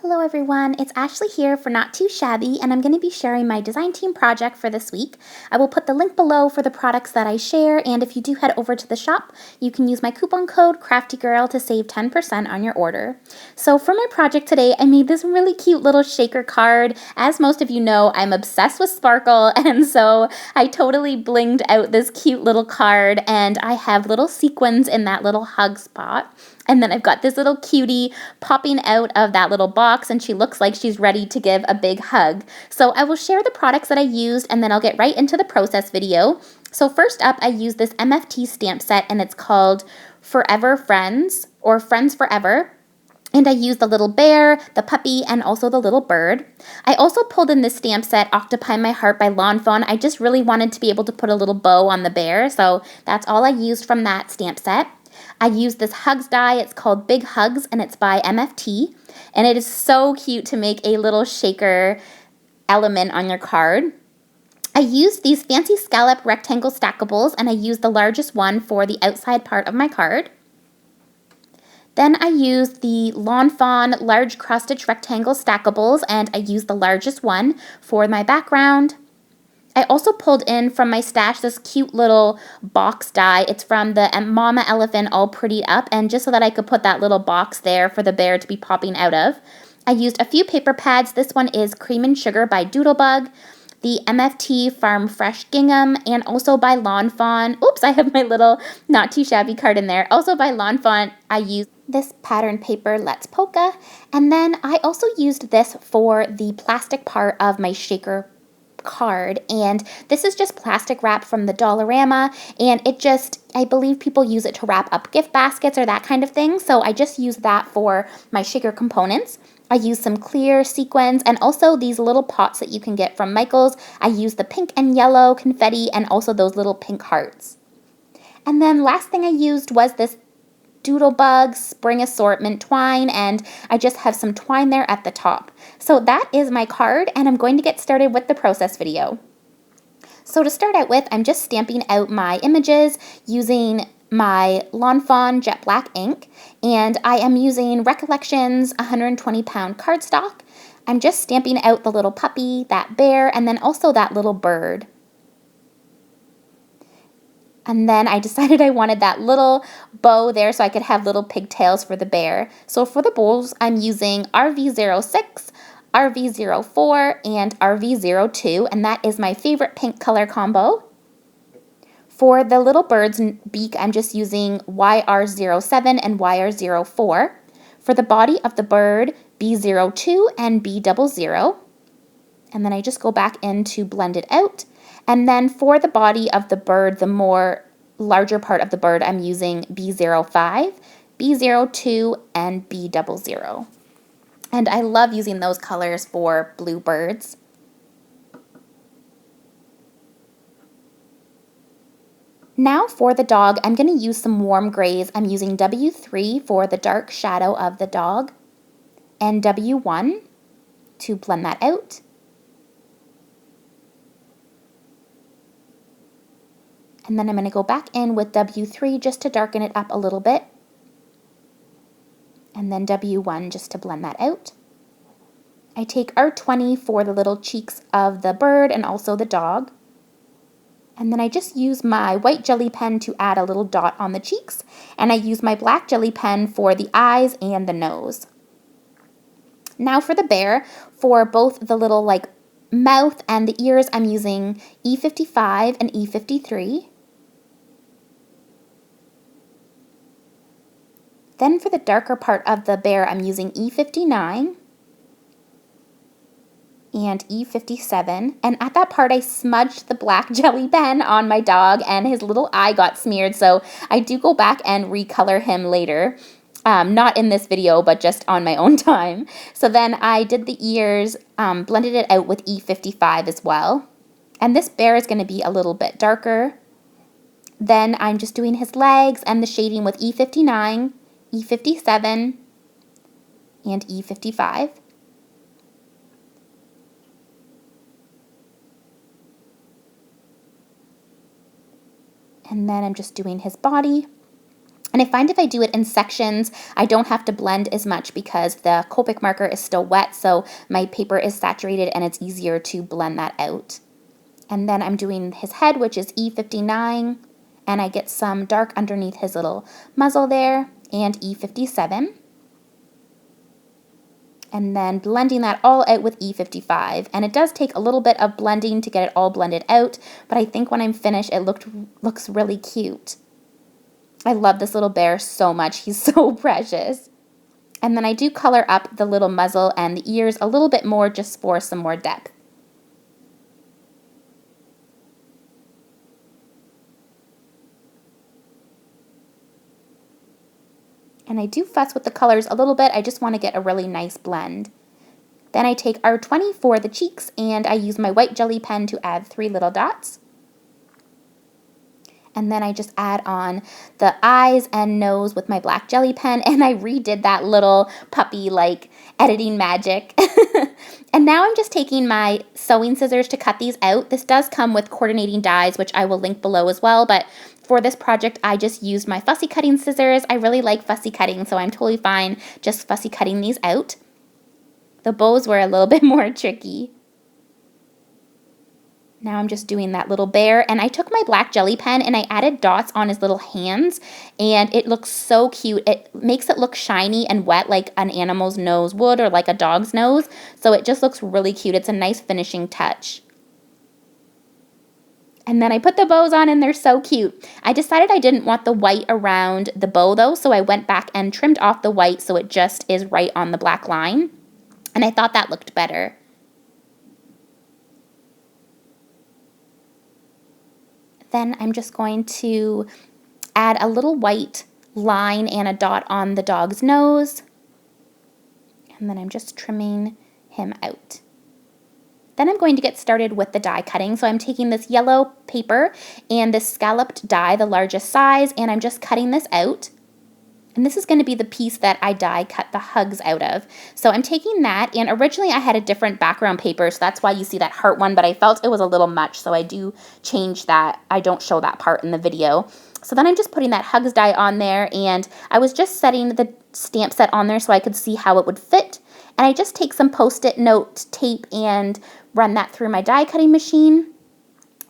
Hello everyone, it's Ashley here for Not Too Shabby, and I'm going to be sharing my design team project for this week. I will put the link below for the products that I share, and if you do head over to the shop, you can use my coupon code CRAFTYGIRL to save 10% on your order. So for my project today, I made this really cute little shaker card. As most of you know, I'm obsessed with sparkle, and so I totally blinged out this cute little card, and I have little sequins in that little hug spot. And then I've got this little cutie popping out of that little box, and she looks like she's ready to give a big hug. So I will share the products that I used, and then I'll get right into the process video. So first up, I used this MFT stamp set, and it's called Forever Friends, or Friends Forever. And I used the little bear, the puppy, and also the little bird. I also pulled in this stamp set, Occupy My Heart by Lawn Fawn. I just really wanted to be able to put a little bow on the bear, so that's all I used from that stamp set. I used this Hugs die. It's called Big Hugs, and it's by MFT. And it is so cute to make a little shaker element on your card. I used these fancy scallop rectangle stackables, and I used the largest one for the outside part of my card. Then I used the Lawn Fawn large cross-stitch rectangle stackables, and I used the largest one for my background. I also pulled in from my stash this cute little box die. It's from the Mama Elephant All Prettied Up, and just so that I could put that little box there for the bear to be popping out of. I used a few paper pads. This one is Cream and Sugar by Doodlebug, the MFT Farm Fresh Gingham, and also by Lawn Fawn. Oops, I have my little Not Too Shabby card in there. Also by Lawn Fawn, I used this pattern paper, Let's Polka, and then I also used this for the plastic part of my shaker card, and this is just plastic wrap from the Dollarama, and it just, I believe people use it to wrap up gift baskets or that kind of thing, so I just use that for my shaker components. I use some clear sequins and also these little pots that you can get from Michael's. I use the pink and yellow confetti and also those little pink hearts. And then last thing I used was this Doodlebug spring assortment twine, and I just have some twine there at the top. So that is my card, and I'm going to get started with the process video. So to start out with, I'm just stamping out my images using my Lawn Fawn Jet Black ink, and I am using Recollections 120-pound cardstock. I'm just stamping out the little puppy, that bear, and then also that little bird. And then I decided I wanted that little bow there so I could have little pigtails for the bear. So for the bows, I'm using RV06, RV04, and RV02, and that is my favorite pink color combo. For the little bird's beak, I'm just using YR07 and YR04. For the body of the bird, B02 and B00. And then I just go back in to blend it out. And then for the body of the bird, the more larger part of the bird, I'm using B05, B02, and B00. And I love using those colors for blue birds. Now for the dog, I'm going to use some warm grays. I'm using W3 for the dark shadow of the dog and W1 to blend that out. And then I'm going to go back in with W3 just to darken it up a little bit. And then W1 just to blend that out. I take R20 for the little cheeks of the bird and also the dog. And then I just use my white jelly pen to add a little dot on the cheeks. And I use my black jelly pen for the eyes and the nose. Now for the bear, for both the little mouth and the ears, I'm using E55 and E53. Then for the darker part of the bear, I'm using E59 and E57. And at that part, I smudged the black jelly pen on my dog, and his little eye got smeared. So I do go back and recolor him later. Not in this video, but just on my own time. So then I did the ears, blended it out with E55 as well. And this bear is going to be a little bit darker. Then I'm just doing his legs and the shading with E59, E57, and E55. And then I'm just doing his body. And I find if I do it in sections, I don't have to blend as much because the Copic marker is still wet, so my paper is saturated and it's easier to blend that out. And then I'm doing his head, which is E59, and I get some dark underneath his little muzzle there, and E57. And then blending that all out with E55. And it does take a little bit of blending to get it all blended out, but I think when I'm finished, it looks really cute. I love this little bear so much. He's so precious. And then I do color up the little muzzle and the ears a little bit more just for some more depth. And I do fuss with the colors a little bit. I just want to get a really nice blend. Then I take R20 for the cheeks, and I use my white jelly pen to add 3 little dots. And then I just add on the eyes and nose with my black jelly pen, and I redid that little puppy like editing magic. And now I'm just taking my sewing scissors to cut these out. This does come with coordinating dies, which I will link below as well, but for this project, I just used my fussy cutting scissors. I really like fussy cutting, so I'm totally fine just fussy cutting these out. The bows were a little bit more tricky. Now I'm just doing that little bear, and I took my black jelly pen and I added dots on his little hands, and it looks so cute. It makes it look shiny and wet like an animal's nose would, or like a dog's nose, so it just looks really cute. It's a nice finishing touch. And then I put the bows on, and they're so cute. I decided I didn't want the white around the bow though, so I went back and trimmed off the white so it just is right on the black line. And I thought that looked better. Then I'm just going to add a little white line and a dot on the dog's nose. And then I'm just trimming him out. Then I'm going to get started with the die cutting. So I'm taking this yellow paper and this scalloped die, the largest size, and I'm just cutting this out. And this is going to be the piece that I die cut the hugs out of. So I'm taking that, and originally I had a different background paper, so that's why you see that heart one, but I felt it was a little much, so I do change that. I don't show that part in the video. So then I'm just putting that hugs die on there, and I was just setting the stamp set on there so I could see how it would fit. And I just take some Post-it note tape and run that through my die cutting machine.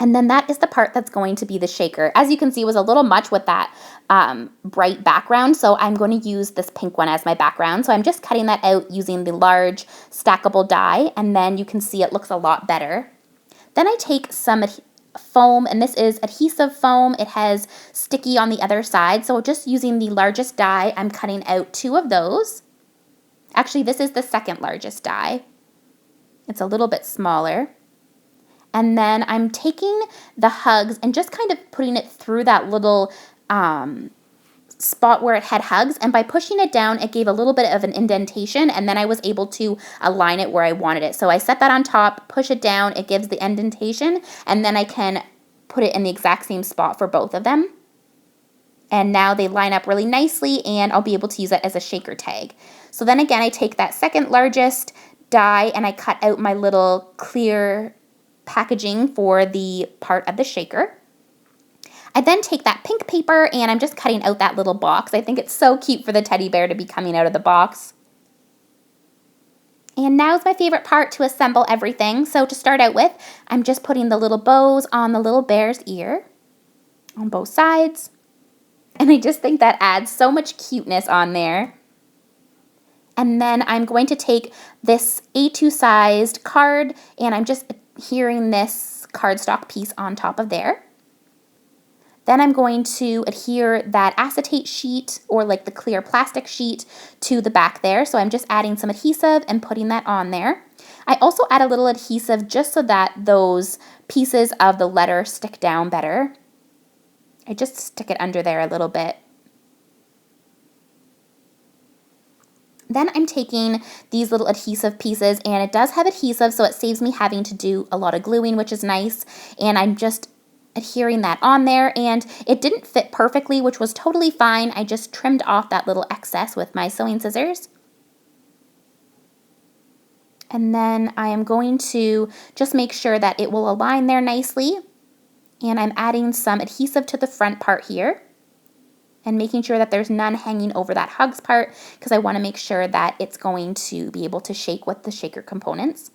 And then that is the part that's going to be the shaker. As you can see, it was a little much with that bright background, so I'm going to use this pink one as my background. So I'm just cutting that out using the large stackable die, and then you can see it looks a lot better. Then I take some foam, and this is adhesive foam. It has sticky on the other side, so just using the largest die, I'm cutting out 2 of those. Actually, this is the second largest die. It's a little bit smaller. And then I'm taking the hugs and just kind of putting it through that little spot where it had hugs. And by pushing it down, it gave a little bit of an indentation. And then I was able to align it where I wanted it. So I set that on top, push it down, it gives the indentation. And then I can put it in the exact same spot for both of them. And now they line up really nicely, and I'll be able to use it as a shaker tag. So then again, I take that second largest die and I cut out my little clear packaging for the part of the shaker. I then take that pink paper and I'm just cutting out that little box. I think it's so cute for the teddy bear to be coming out of the box. And now's my favorite part, to assemble everything. So to start out with, I'm just putting the little bows on the little bear's ear on both sides. And I just think that adds so much cuteness on there. And then I'm going to take this A2 sized card, and I'm just adhering this cardstock piece on top of there. Then I'm going to adhere that acetate sheet, or like the clear plastic sheet, to the back there. So I'm just adding some adhesive and putting that on there. I also add a little adhesive just so that those pieces of the letter stick down better. I just stick it under there a little bit. Then I'm taking these little adhesive pieces, and it does have adhesive, so it saves me having to do a lot of gluing, which is nice. And I'm just adhering that on there, and it didn't fit perfectly, which was totally fine. I just trimmed off that little excess with my sewing scissors. And then I am going to just make sure that it will align there nicely. And I'm adding some adhesive to the front part here. and making sure that there's none hanging over that hugs part because I want to make sure that it's going to be able to shake with the shaker components.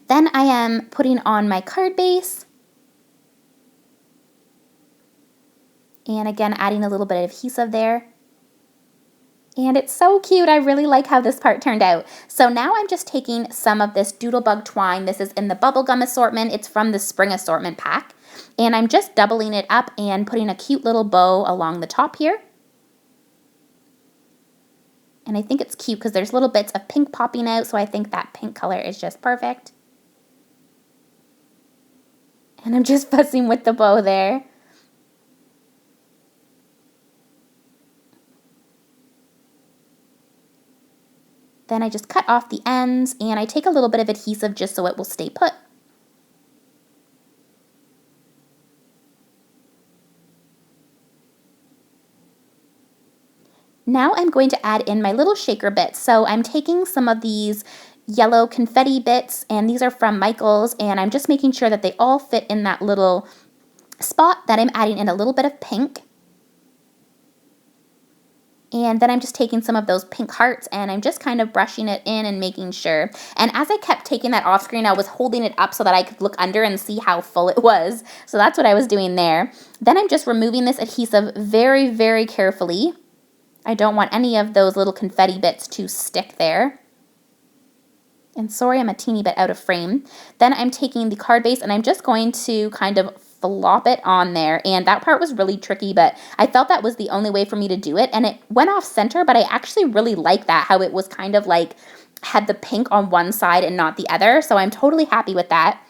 Then I am putting on my card base. And again, adding a little bit of adhesive there. And it's so cute. I really like how this part turned out. So now I'm just taking some of this Doodlebug twine. This is in the bubblegum assortment. It's from the spring assortment pack. And I'm just doubling it up and putting a cute little bow along the top here. And I think it's cute because there's little bits of pink popping out, so I think that pink color is just perfect. And I'm just fussing with the bow there. Then I just cut off the ends and I take a little bit of adhesive just so it will stay put. Now I'm going to add in my little shaker bits. So I'm taking some of these yellow confetti bits, and these are from Michael's, and I'm just making sure that they all fit in that little spot. That I'm adding in a little bit of pink. And then I'm just taking some of those pink hearts and I'm just kind of brushing it in and making sure. And as I kept taking that off screen, I was holding it up so that I could look under and see how full it was. So that's what I was doing there. Then I'm just removing this adhesive very, very carefully. I don't want any of those little confetti bits to stick there. And sorry, I'm a teeny bit out of frame. Then I'm taking the card base and I'm just going to kind of flop it on there, and that part was really tricky, but I felt that was the only way for me to do it, and it went off center, but I actually really like that, how it was kind of like had the pink on one side and not the other, so I'm totally happy with that.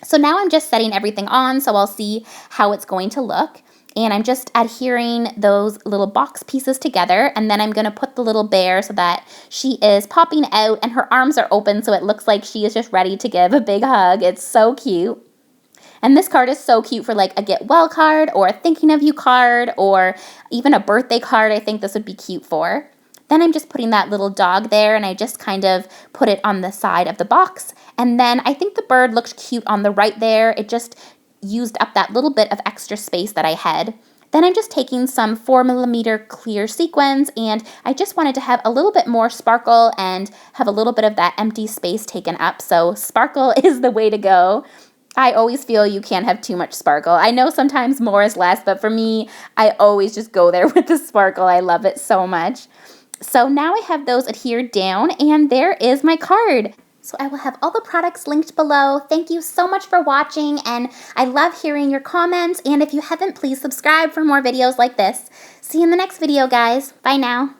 So now I'm just setting everything on, so I'll see how it's going to look. And I'm just adhering those little box pieces together, and then I'm going to put the little bear so that she is popping out and her arms are open, so it looks like she is just ready to give a big hug. It's so cute. And this card is so cute for like a get well card or a thinking of you card or even a birthday card. I think this would be cute for. Then I'm just putting that little dog there, and I just kind of put it on the side of the box. And then I think the bird looked cute on the right there. It just used up that little bit of extra space that I had. Then I'm just taking some 4mm clear sequins, and I just wanted to have a little bit more sparkle and have a little bit of that empty space taken up. So sparkle is the way to go. I always feel you can't have too much sparkle. I know sometimes more is less, but for me, I always just go there with the sparkle. I love it so much. So now I have those adhered down, and there is my card. So I will have all the products linked below. Thank you so much for watching, and I love hearing your comments. And if you haven't, please subscribe for more videos like this. See you in the next video, guys. Bye now.